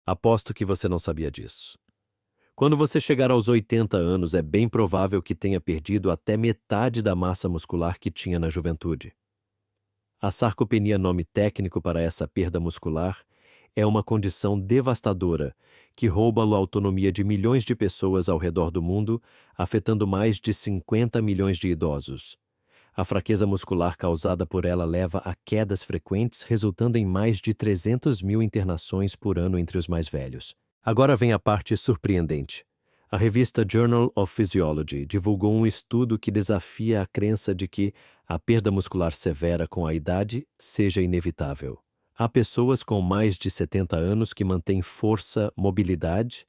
Aposto que você não sabia disso. Quando você chegar aos 80 anos, é bem provável que tenha perdido até metade da massa muscular que tinha na juventude. A sarcopenia, nome técnico para essa perda muscular, é uma condição devastadora que rouba a autonomia de milhões de pessoas ao redor do mundo, afetando mais de 50 milhões de idosos. A fraqueza muscular causada por ela leva a quedas frequentes, resultando em mais de 300 mil internações por ano entre os mais velhos. Agora vem a parte surpreendente. A revista Journal of Physiology divulgou um estudo que desafia a crença de que a perda muscular severa com a idade seja inevitável. Há pessoas com mais de 70 anos que mantêm força, mobilidade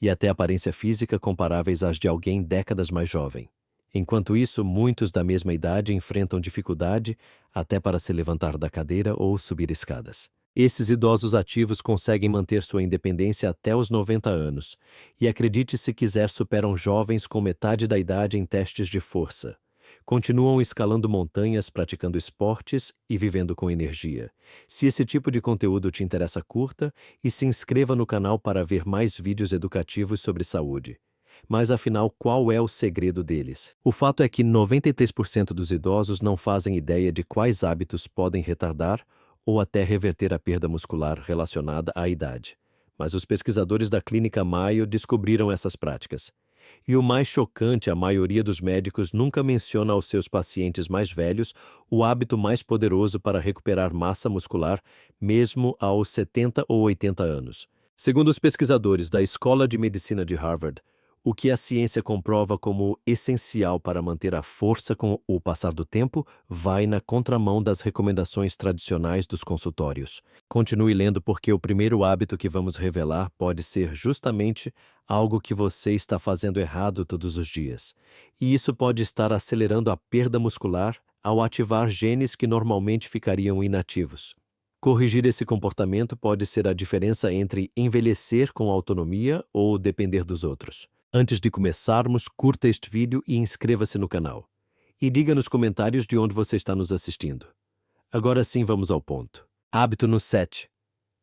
e até aparência física comparáveis às de alguém décadas mais jovem. Enquanto isso, muitos da mesma idade enfrentam dificuldade até para se levantar da cadeira ou subir escadas. Esses idosos ativos conseguem manter sua independência até os 90 anos e, acredite se quiser, superam jovens com metade da idade em testes de força. Continuam escalando montanhas, praticando esportes e vivendo com energia. Se esse tipo de conteúdo te interessa, curta e se inscreva no canal para ver mais vídeos educativos sobre saúde. Mas afinal, qual é o segredo deles? O fato é que 93% dos idosos não fazem ideia de quais hábitos podem retardar ou até reverter a perda muscular relacionada à idade. Mas os pesquisadores da Clínica Mayo descobriram essas práticas. E o mais chocante, a maioria dos médicos nunca menciona aos seus pacientes mais velhos o hábito mais poderoso para recuperar massa muscular, mesmo aos 70 ou 80 anos. Segundo os pesquisadores da Escola de Medicina de Harvard, o que a ciência comprova como essencial para manter a força com o passar do tempo vai na contramão das recomendações tradicionais dos consultórios. Continue lendo, porque o primeiro hábito que vamos revelar pode ser justamente algo que você está fazendo errado todos os dias. E isso pode estar acelerando a perda muscular ao ativar genes que normalmente ficariam inativos. Corrigir esse comportamento pode ser a diferença entre envelhecer com autonomia ou depender dos outros. Antes de começarmos, curta este vídeo e inscreva-se no canal. E diga nos comentários de onde você está nos assistindo. Agora sim, vamos ao ponto. Hábito no 7.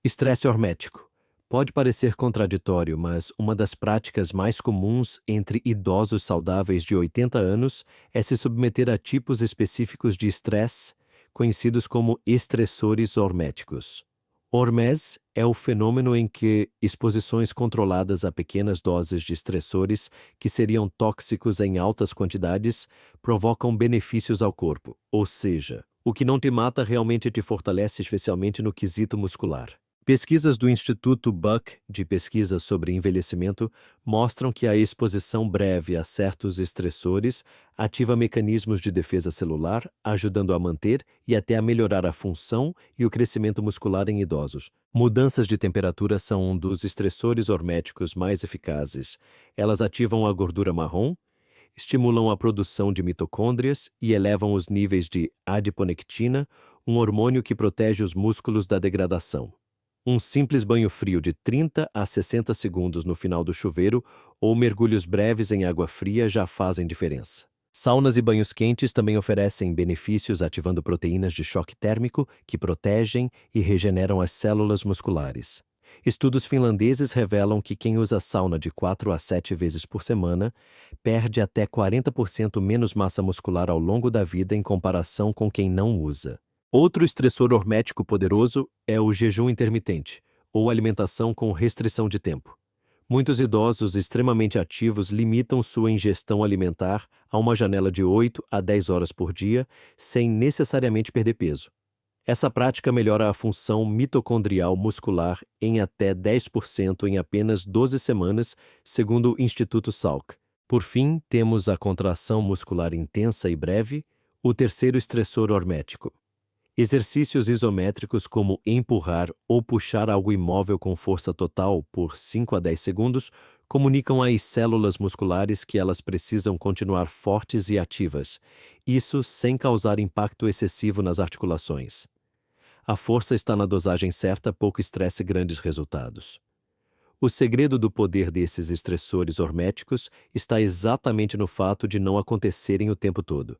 Estresse hormético. Pode parecer contraditório, mas uma das práticas mais comuns entre idosos saudáveis de 80 anos é se submeter a tipos específicos de estresse, conhecidos como estressores horméticos. Hormese é o fenômeno em que exposições controladas a pequenas doses de estressores que seriam tóxicos em altas quantidades provocam benefícios ao corpo, ou seja, o que não te mata realmente te fortalece, especialmente no quesito muscular. Pesquisas do Instituto Buck de Pesquisa sobre Envelhecimento mostram que a exposição breve a certos estressores ativa mecanismos de defesa celular, ajudando a manter e até a melhorar a função e o crescimento muscular em idosos. Mudanças de temperatura são um dos estressores horméticos mais eficazes. Elas ativam a gordura marrom, estimulam a produção de mitocôndrias e elevam os níveis de adiponectina, um hormônio que protege os músculos da degradação. Um simples banho frio de 30 a 60 segundos no final do chuveiro ou mergulhos breves em água fria já fazem diferença. Saunas e banhos quentes também oferecem benefícios, ativando proteínas de choque térmico que protegem e regeneram as células musculares. Estudos finlandeses revelam que quem usa sauna de 4 a 7 vezes por semana perde até 40% menos massa muscular ao longo da vida em comparação com quem não usa. Outro estressor hormético poderoso é o jejum intermitente, ou alimentação com restrição de tempo. Muitos idosos extremamente ativos limitam sua ingestão alimentar a uma janela de 8 a 10 horas por dia, sem necessariamente perder peso. Essa prática melhora a função mitocondrial muscular em até 10% em apenas 12 semanas, segundo o Instituto Salk. Por fim, temos a contração muscular intensa e breve, o terceiro estressor hormético. Exercícios isométricos como empurrar ou puxar algo imóvel com força total por 5 a 10 segundos comunicam às células musculares que elas precisam continuar fortes e ativas, isso sem causar impacto excessivo nas articulações. A força está na dosagem certa, pouco estresse e grandes resultados. O segredo do poder desses estressores horméticos está exatamente no fato de não acontecerem o tempo todo.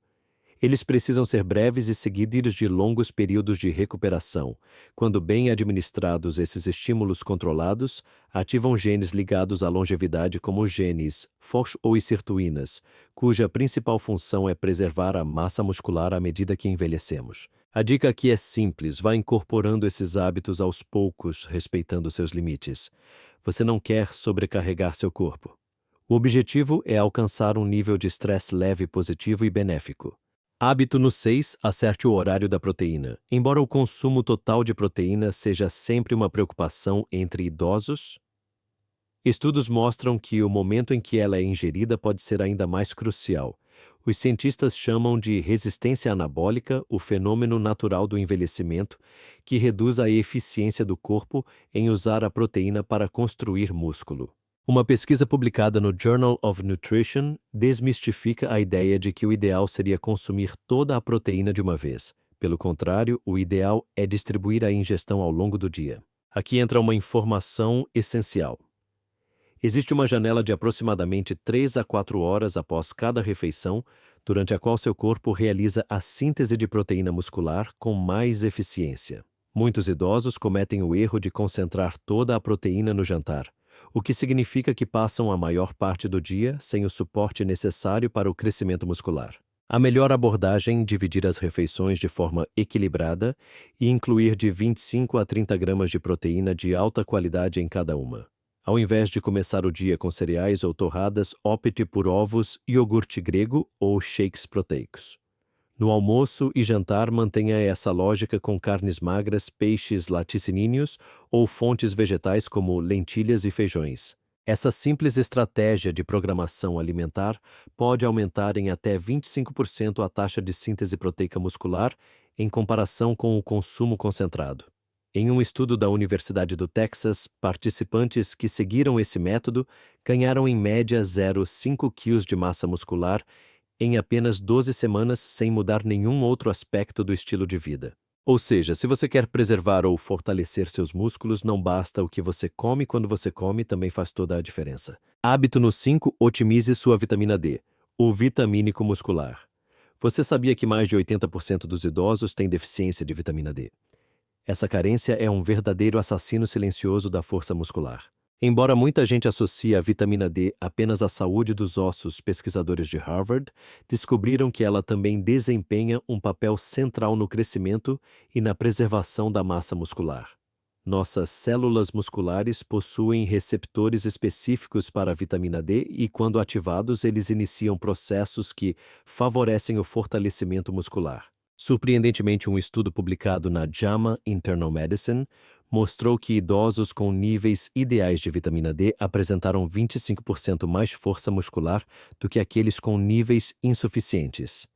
Eles precisam ser breves e seguidos de longos períodos de recuperação. Quando bem administrados, esses estímulos controlados ativam genes ligados à longevidade como os genes FOX ou sirtuínas, cuja principal função é preservar a massa muscular à medida que envelhecemos. A dica aqui é simples, vá incorporando esses hábitos aos poucos, respeitando seus limites. Você não quer sobrecarregar seu corpo. O objetivo é alcançar um nível de estresse leve, positivo e benéfico. Hábito no 6. Acerte o horário da proteína. Embora o consumo total de proteína seja sempre uma preocupação entre idosos, estudos mostram que o momento em que ela é ingerida pode ser ainda mais crucial. Os cientistas chamam de resistência anabólica o fenômeno natural do envelhecimento, que reduz a eficiência do corpo em usar a proteína para construir músculo. Uma pesquisa publicada no Journal of Nutrition desmistifica a ideia de que o ideal seria consumir toda a proteína de uma vez. Pelo contrário, o ideal é distribuir a ingestão ao longo do dia. Aqui entra uma informação essencial. Existe uma janela de aproximadamente 3 a 4 horas após cada refeição, durante a qual seu corpo realiza a síntese de proteína muscular com mais eficiência. Muitos idosos cometem o erro de concentrar toda a proteína no jantar, o que significa que passam a maior parte do dia sem o suporte necessário para o crescimento muscular. A melhor abordagem é dividir as refeições de forma equilibrada e incluir de 25 a 30 gramas de proteína de alta qualidade em cada uma. Ao invés de começar o dia com cereais ou torradas, opte por ovos, iogurte grego ou shakes proteicos. No almoço e jantar, mantenha essa lógica com carnes magras, peixes laticínios ou fontes vegetais como lentilhas e feijões. Essa simples estratégia de programação alimentar pode aumentar em até 25% a taxa de síntese proteica muscular em comparação com o consumo concentrado. Em um estudo da Universidade do Texas, participantes que seguiram esse método ganharam em média 0,5 kg de massa muscular em apenas 12 semanas sem mudar nenhum outro aspecto do estilo de vida. Ou seja, se você quer preservar ou fortalecer seus músculos, não basta o que você come quando você come, também faz toda a diferença. Hábito no 5. Otimize sua vitamina D, o vitamínico muscular. Você sabia que mais de 80% dos idosos têm deficiência de vitamina D? Essa carência é um verdadeiro assassino silencioso da força muscular. Embora muita gente associe a vitamina D apenas à saúde dos ossos, pesquisadores de Harvard descobriram que ela também desempenha um papel central no crescimento e na preservação da massa muscular. Nossas células musculares possuem receptores específicos para a vitamina D e, quando ativados, eles iniciam processos que favorecem o fortalecimento muscular. Surpreendentemente, um estudo publicado na JAMA Internal Medicine mostrou que idosos com níveis ideais de vitamina D apresentaram 25% mais força muscular do que aqueles com níveis insuficientes.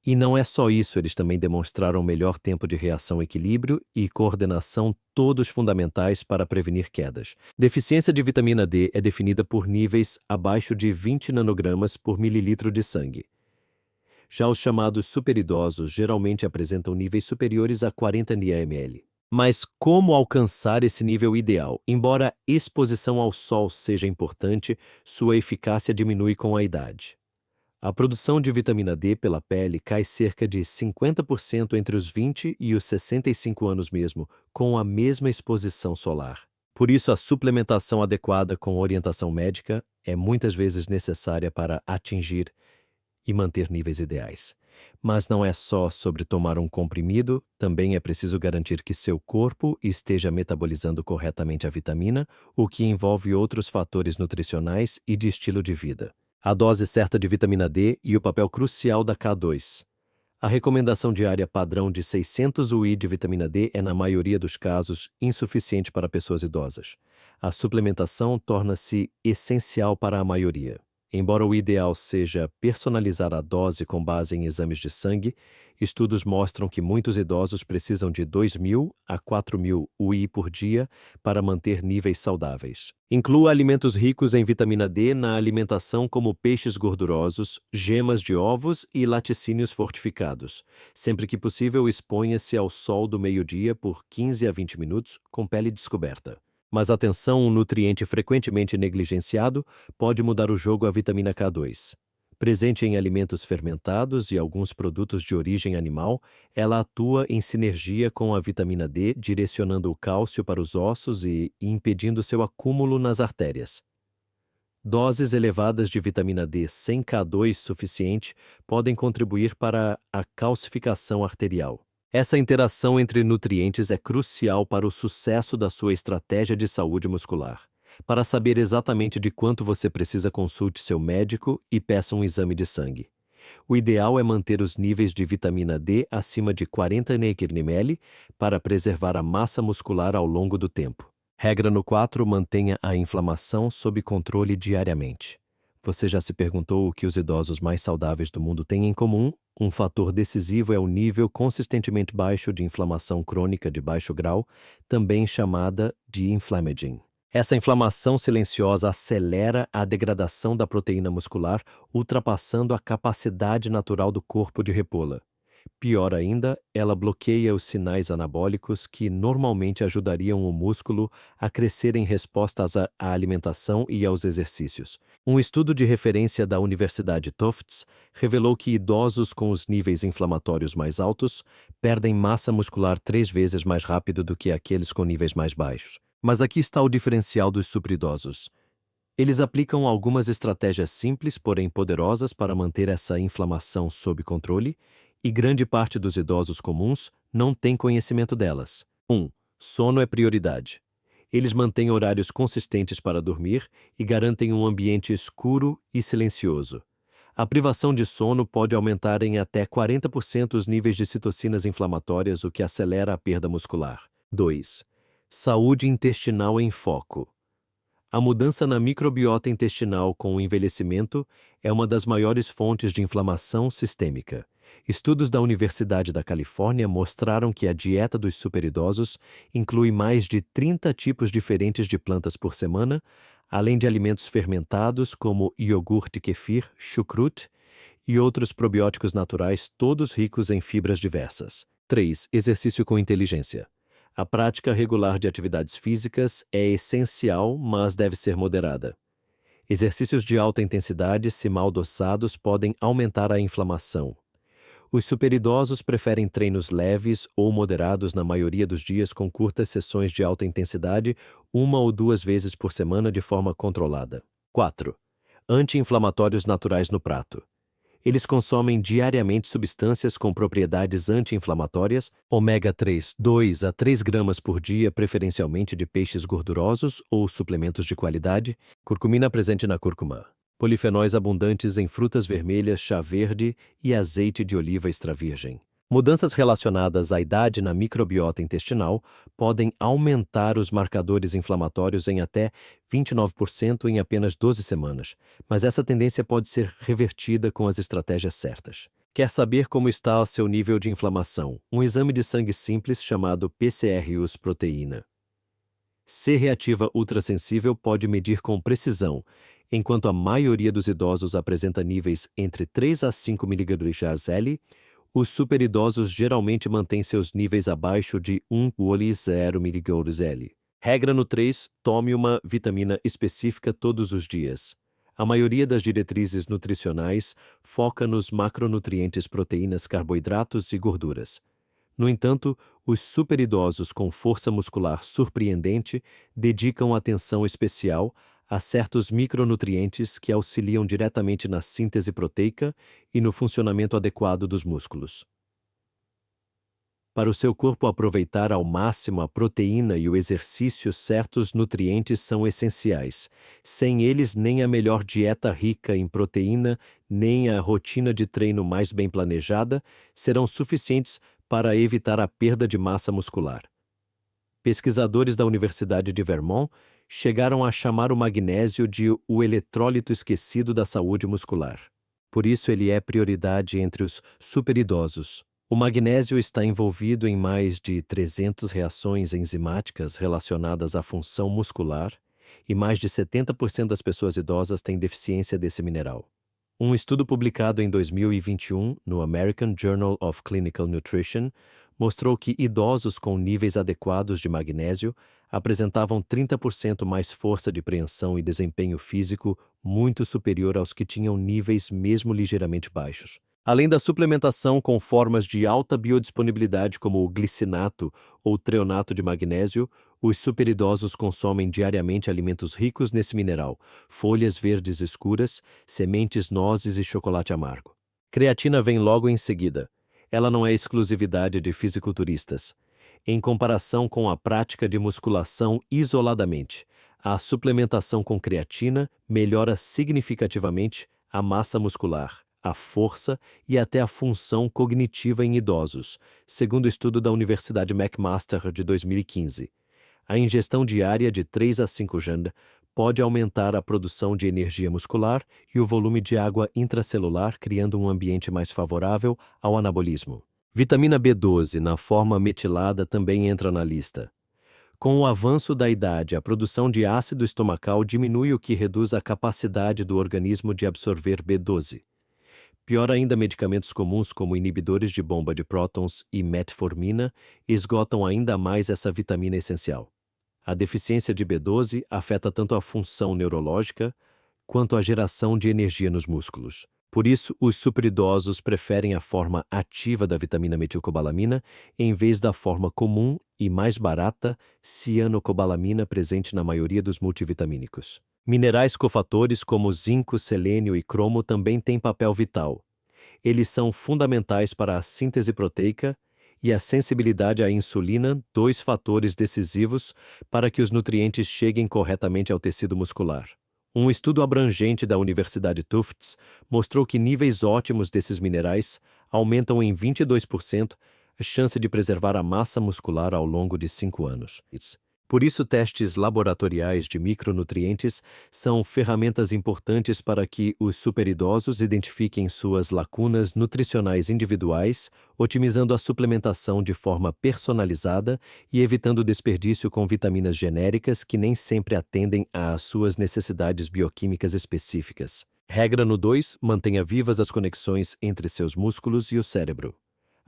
E não é só isso, eles também demonstraram melhor tempo de reação, equilíbrio e coordenação, todos fundamentais para prevenir quedas. Deficiência de vitamina D é definida por níveis abaixo de 20 nanogramas por mililitro de sangue. Já os chamados superidosos geralmente apresentam níveis superiores a 40 nmol. Mas como alcançar esse nível ideal? Embora a exposição ao sol seja importante, sua eficácia diminui com a idade. A produção de vitamina D pela pele cai cerca de 50% entre os 20 e os 65 anos mesmo, com a mesma exposição solar. Por isso, a suplementação adequada com orientação médica é muitas vezes necessária para atingir e manter níveis ideais. Mas não é só sobre tomar um comprimido, também é preciso garantir que seu corpo esteja metabolizando corretamente a vitamina, o que envolve outros fatores nutricionais e de estilo de vida. A dose certa de vitamina D e o papel crucial da K2. A recomendação diária padrão de 600 UI de vitamina D é, na maioria dos casos, insuficiente para pessoas idosas. A suplementação torna-se essencial para a maioria. Embora o ideal seja personalizar a dose com base em exames de sangue, estudos mostram que muitos idosos precisam de 2.000 a 4.000 UI por dia para manter níveis saudáveis. Inclua alimentos ricos em vitamina D na alimentação, como peixes gordurosos, gemas de ovos e laticínios fortificados. Sempre que possível, exponha-se ao sol do meio-dia por 15 a 20 minutos com pele descoberta. Mas atenção, um nutriente frequentemente negligenciado pode mudar o jogo: a vitamina K2. Presente em alimentos fermentados e alguns produtos de origem animal, ela atua em sinergia com a vitamina D, direcionando o cálcio para os ossos e impedindo seu acúmulo nas artérias. Doses elevadas de vitamina D sem K2 suficiente podem contribuir para a calcificação arterial. Essa interação entre nutrientes é crucial para o sucesso da sua estratégia de saúde muscular. Para saber exatamente de quanto você precisa, consulte seu médico e peça um exame de sangue. O ideal é manter os níveis de vitamina D acima de 40 nmol para preservar a massa muscular ao longo do tempo. Regra no 4. Mantenha a inflamação sob controle diariamente. Você já se perguntou o que os idosos mais saudáveis do mundo têm em comum? Um fator decisivo é o nível consistentemente baixo de inflamação crônica de baixo grau, também chamada de inflammaging. Essa inflamação silenciosa acelera a degradação da proteína muscular, ultrapassando a capacidade natural do corpo de repô-la. Pior ainda, ela bloqueia os sinais anabólicos que normalmente ajudariam o músculo a crescer em resposta à alimentação e aos exercícios. Um estudo de referência da Universidade Tufts revelou que idosos com os níveis inflamatórios mais altos perdem massa muscular 3 vezes mais rápido do que aqueles com níveis mais baixos. Mas aqui está o diferencial dos superidosos. Eles aplicam algumas estratégias simples, porém poderosas, para manter essa inflamação sob controle, e grande parte dos idosos comuns não tem conhecimento delas. 1. Sono é prioridade. Eles mantêm horários consistentes para dormir e garantem um ambiente escuro e silencioso. A privação de sono pode aumentar em até 40% os níveis de citocinas inflamatórias, o que acelera a perda muscular. 2. Saúde intestinal em foco. A mudança na microbiota intestinal com o envelhecimento é uma das maiores fontes de inflamação sistêmica. Estudos da Universidade da Califórnia mostraram que a dieta dos superidosos inclui mais de 30 tipos diferentes de plantas por semana, além de alimentos fermentados como iogurte kefir, chucrute e outros probióticos naturais, todos ricos em fibras diversas. 3. Exercício com inteligência. A prática regular de atividades físicas é essencial, mas deve ser moderada. Exercícios de alta intensidade, se mal dosados, podem aumentar a inflamação. Os superidosos preferem treinos leves ou moderados na maioria dos dias, com curtas sessões de alta intensidade, 1 ou 2 vezes por semana de forma controlada. 4. Anti-inflamatórios naturais no prato. Eles consomem diariamente substâncias com propriedades anti-inflamatórias, ômega 3, 2 a 3 gramas por dia, preferencialmente de peixes gordurosos ou suplementos de qualidade, curcumina presente na cúrcuma, polifenóis abundantes em frutas vermelhas, chá verde e azeite de oliva extra virgem. Mudanças relacionadas à idade na microbiota intestinal podem aumentar os marcadores inflamatórios em até 29% em apenas 12 semanas, mas essa tendência pode ser revertida com as estratégias certas. Quer saber como está o seu nível de inflamação? Um exame de sangue simples chamado PCR-US proteína C-reativa ultrassensível pode medir com precisão, enquanto a maioria dos idosos apresenta níveis entre 3 a 5 mg/L. Os superidosos geralmente mantêm seus níveis abaixo de 1,0 mg/L. Regra no 3. Tome uma vitamina específica todos os dias. A maioria das diretrizes nutricionais foca nos macronutrientes, proteínas, carboidratos e gorduras. No entanto, os superidosos com força muscular surpreendente dedicam atenção especial a certos micronutrientes que auxiliam diretamente na síntese proteica e no funcionamento adequado dos músculos. Para o seu corpo aproveitar ao máximo a proteína e o exercício, certos nutrientes são essenciais. Sem eles, nem a melhor dieta rica em proteína, nem a rotina de treino mais bem planejada serão suficientes para evitar a perda de massa muscular. Pesquisadores da Universidade de Vermont chegaram a chamar o magnésio de o eletrólito esquecido da saúde muscular. Por isso ele é prioridade entre os superidosos. O magnésio está envolvido em mais de 300 reações enzimáticas relacionadas à função muscular e mais de 70% das pessoas idosas têm deficiência desse mineral. Um estudo publicado em 2021 no American Journal of Clinical Nutrition mostrou que idosos com níveis adequados de magnésio apresentavam 30% mais força de preensão e desempenho físico muito superior aos que tinham níveis mesmo ligeiramente baixos. Além da suplementação com formas de alta biodisponibilidade como o glicinato ou treonato de magnésio, os superidosos consomem diariamente alimentos ricos nesse mineral, folhas verdes escuras, sementes, nozes e chocolate amargo. Creatina vem logo em seguida. Ela não é exclusividade de fisiculturistas. Em comparação com a prática de musculação isoladamente, a suplementação com creatina melhora significativamente a massa muscular, a força e até a função cognitiva em idosos, segundo estudo da Universidade McMaster de 2015. A ingestão diária de 3 a 5 Gnd pode aumentar a produção de energia muscular e o volume de água intracelular, criando um ambiente mais favorável ao anabolismo. Vitamina B12 na forma metilada também entra na lista. Com o avanço da idade, a produção de ácido estomacal diminui, o que reduz a capacidade do organismo de absorver B12. Pior ainda, medicamentos comuns como inibidores de bomba de prótons e metformina esgotam ainda mais essa vitamina essencial. A deficiência de B12 afeta tanto a função neurológica quanto a geração de energia nos músculos. Por isso, os superidosos preferem a forma ativa da vitamina metilcobalamina em vez da forma comum e mais barata cianocobalamina presente na maioria dos multivitamínicos. Minerais cofatores como zinco, selênio e cromo também têm papel vital. Eles são fundamentais para a síntese proteica e a sensibilidade à insulina, dois fatores decisivos para que os nutrientes cheguem corretamente ao tecido muscular. Um estudo abrangente da Universidade Tufts mostrou que níveis ótimos desses minerais aumentam em 22% a chance de preservar a massa muscular ao longo de 5 anos. Por isso, testes laboratoriais de micronutrientes são ferramentas importantes para que os superidosos identifiquem suas lacunas nutricionais individuais, otimizando a suplementação de forma personalizada e evitando desperdício com vitaminas genéricas que nem sempre atendem às suas necessidades bioquímicas específicas. Regra no 2: mantenha vivas as conexões entre seus músculos e o cérebro.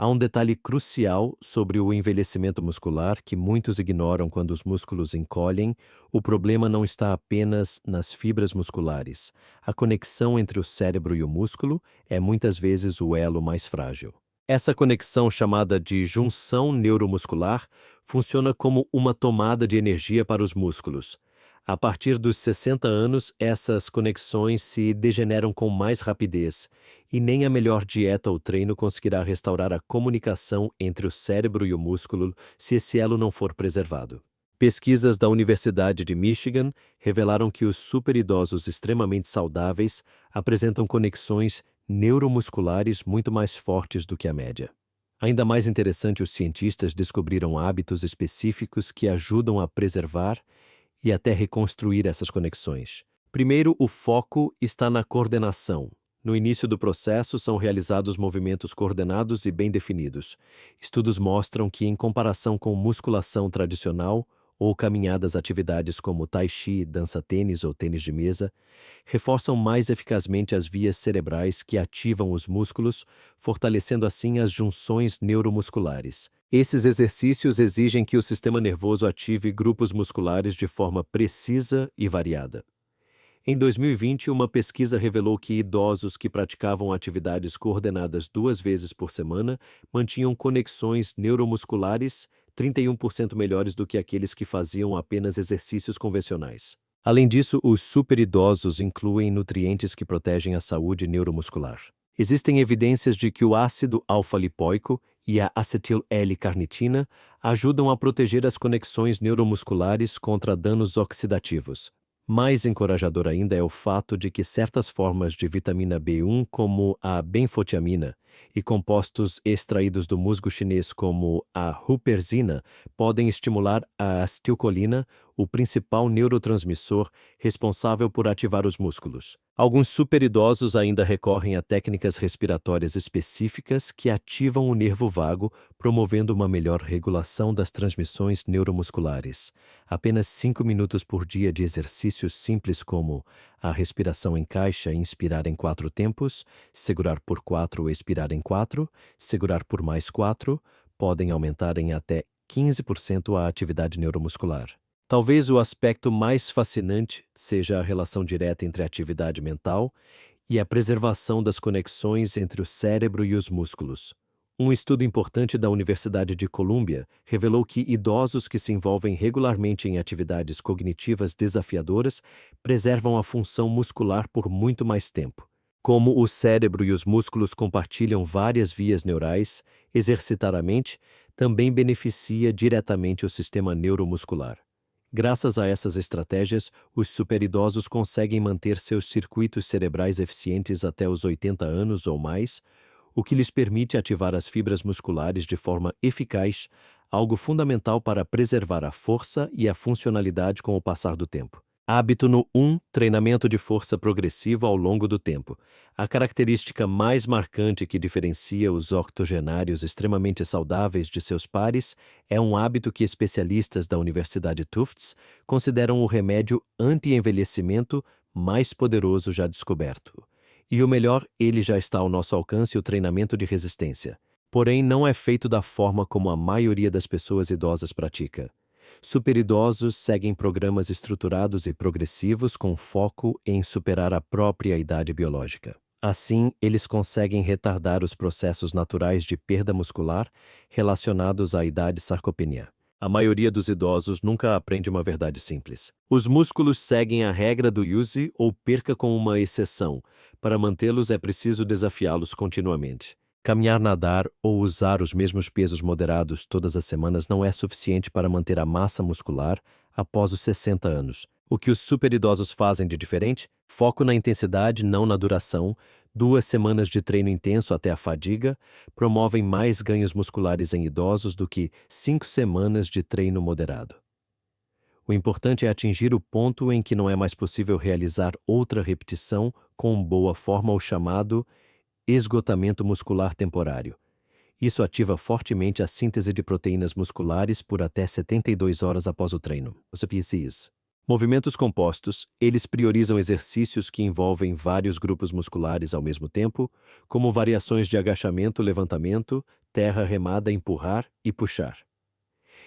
Há um detalhe crucial sobre o envelhecimento muscular que muitos ignoram quando os músculos encolhem. O problema não está apenas nas fibras musculares. A conexão entre o cérebro e o músculo é muitas vezes o elo mais frágil. Essa conexão, chamada de junção neuromuscular, funciona como uma tomada de energia para os músculos. A partir dos 60 anos, essas conexões se degeneram com mais rapidez, e nem a melhor dieta ou treino conseguirá restaurar a comunicação entre o cérebro e o músculo se esse elo não for preservado. Pesquisas da Universidade de Michigan revelaram que os superidosos extremamente saudáveis apresentam conexões neuromusculares muito mais fortes do que a média. Ainda mais interessante, os cientistas descobriram hábitos específicos que ajudam a preservar e até reconstruir essas conexões. Primeiro, o foco está na coordenação. No início do processo, são realizados movimentos coordenados e bem definidos. Estudos mostram que, em comparação com musculação tradicional ou caminhadas, atividades como tai chi, dança-tênis ou tênis de mesa, reforçam mais eficazmente as vias cerebrais que ativam os músculos, fortalecendo assim as junções neuromusculares. Esses exercícios exigem que o sistema nervoso ative grupos musculares de forma precisa e variada. Em 2020, uma pesquisa revelou que idosos que praticavam atividades coordenadas 2 vezes por semana mantinham conexões neuromusculares 31% melhores do que aqueles que faziam apenas exercícios convencionais. Além disso, os superidosos incluem nutrientes que protegem a saúde neuromuscular. Existem evidências de que o ácido alfa-lipoico e a acetil-L-carnitina ajudam a proteger as conexões neuromusculares contra danos oxidativos. Mais encorajador ainda é o fato de que certas formas de vitamina B1, como a benfotiamina, e compostos extraídos do musgo chinês, como a huperzina, podem estimular a acetilcolina, o principal neurotransmissor responsável por ativar os músculos. Alguns superidosos ainda recorrem a técnicas respiratórias específicas que ativam o nervo vago, promovendo uma melhor regulação das transmissões neuromusculares. Apenas 5 minutos por dia de exercícios simples como a respiração em caixa, inspirar em 4 tempos, segurar por 4, expirar em 4, segurar por mais 4, podem aumentar em até 15% a atividade neuromuscular. Talvez o aspecto mais fascinante seja a relação direta entre a atividade mental e a preservação das conexões entre o cérebro e os músculos. Um estudo importante da Universidade de Colômbia revelou que idosos que se envolvem regularmente em atividades cognitivas desafiadoras preservam a função muscular por muito mais tempo. Como o cérebro e os músculos compartilham várias vias neurais, exercitar a mente também beneficia diretamente o sistema neuromuscular. Graças a essas estratégias, os superidosos conseguem manter seus circuitos cerebrais eficientes até os 80 anos ou mais, o que lhes permite ativar as fibras musculares de forma eficaz, algo fundamental para preservar a força e a funcionalidade com o passar do tempo. Hábito no 1. Treinamento de força progressivo ao longo do tempo. A característica mais marcante que diferencia os octogenários extremamente saudáveis de seus pares é um hábito que especialistas da Universidade Tufts consideram o remédio anti-envelhecimento mais poderoso já descoberto. E o melhor, ele já está ao nosso alcance, o treinamento de resistência. Porém, não é feito da forma como a maioria das pessoas idosas pratica. Superidosos seguem programas estruturados e progressivos com foco em superar a própria idade biológica. Assim, eles conseguem retardar os processos naturais de perda muscular relacionados à idade sarcopenia. A maioria dos idosos nunca aprende uma verdade simples. Os músculos seguem a regra do use ou perca com uma exceção. Para mantê-los é preciso desafiá-los continuamente. Caminhar, nadar ou usar os mesmos pesos moderados todas as semanas não é suficiente para manter a massa muscular após os 60 anos. O que os superidosos fazem de diferente? Foco na intensidade, não na duração. 2 semanas de treino intenso até a fadiga promovem mais ganhos musculares em idosos do que 5 semanas de treino moderado. O importante é atingir o ponto em que não é mais possível realizar outra repetição com boa forma, o chamado esgotamento muscular temporário. Isso ativa fortemente a síntese de proteínas musculares por até 72 horas após o treino. Os PCs. Movimentos compostos, eles priorizam exercícios que envolvem vários grupos musculares ao mesmo tempo, como variações de agachamento, levantamento, terra remada, empurrar e puxar.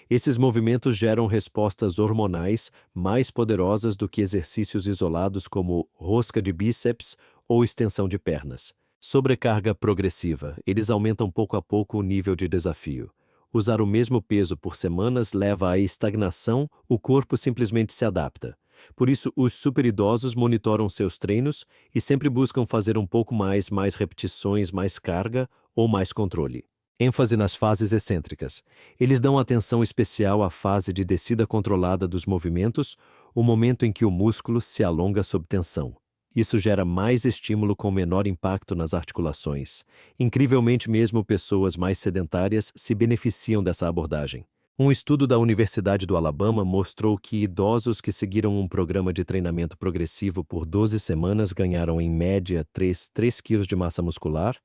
Esses movimentos geram respostas hormonais mais poderosas do que exercícios isolados como rosca de bíceps ou extensão de pernas. Sobrecarga progressiva. Eles aumentam pouco a pouco o nível de desafio. Usar o mesmo peso por semanas leva à estagnação, o corpo simplesmente se adapta. Por isso, os superidosos monitoram seus treinos e sempre buscam fazer um pouco mais repetições, mais carga ou mais controle. ênfase nas fases excêntricas. Eles dão atenção especial à fase de descida controlada dos movimentos, o momento em que o músculo se alonga sob tensão. Isso gera mais estímulo com menor impacto nas articulações. Incrivelmente, mesmo pessoas mais sedentárias se beneficiam dessa abordagem. Um estudo da Universidade do Alabama mostrou que idosos que seguiram um programa de treinamento progressivo por 12 semanas ganharam em média 3 kg de massa muscular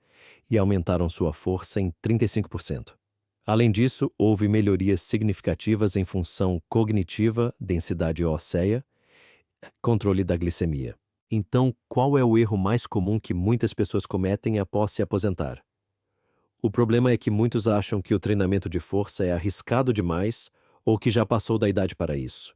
e aumentaram sua força em 35%. Além disso, houve melhorias significativas em função cognitiva, densidade óssea, controle da glicemia. Então, qual é o erro mais comum que muitas pessoas cometem após se aposentar? O problema é que muitos acham que o treinamento de força é arriscado demais ou que já passou da idade para isso.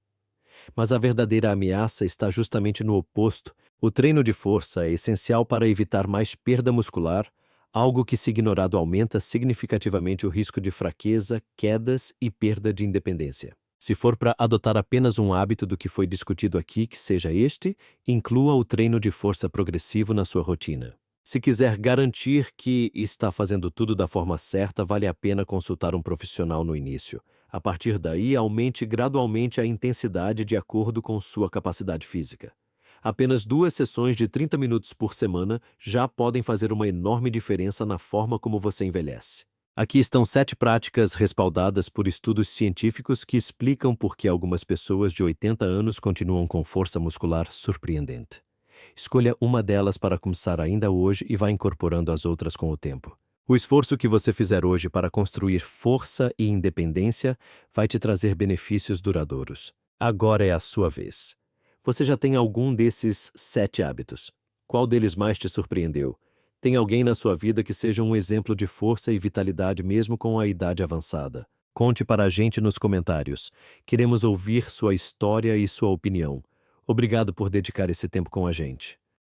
Mas a verdadeira ameaça está justamente no oposto. O treino de força é essencial para evitar mais perda muscular, algo que, se ignorado, aumenta significativamente o risco de fraqueza, quedas e perda de independência. Se for para adotar apenas um hábito do que foi discutido aqui, que seja este, inclua o treino de força progressivo na sua rotina. Se quiser garantir que está fazendo tudo da forma certa, vale a pena consultar um profissional no início. A partir daí, aumente gradualmente a intensidade de acordo com sua capacidade física. Apenas 2 sessões de 30 minutos por semana já podem fazer uma enorme diferença na forma como você envelhece. Aqui estão 7 práticas respaldadas por estudos científicos que explicam por que algumas pessoas de 80 anos continuam com força muscular surpreendente. Escolha uma delas para começar ainda hoje e vá incorporando as outras com o tempo. O esforço que você fizer hoje para construir força e independência vai te trazer benefícios duradouros. Agora é a sua vez. Você já tem algum desses 7 hábitos? Qual deles mais te surpreendeu? Tem alguém na sua vida que seja um exemplo de força e vitalidade mesmo com a idade avançada? Conte para a gente nos comentários. Queremos ouvir sua história e sua opinião. Obrigado por dedicar esse tempo com a gente.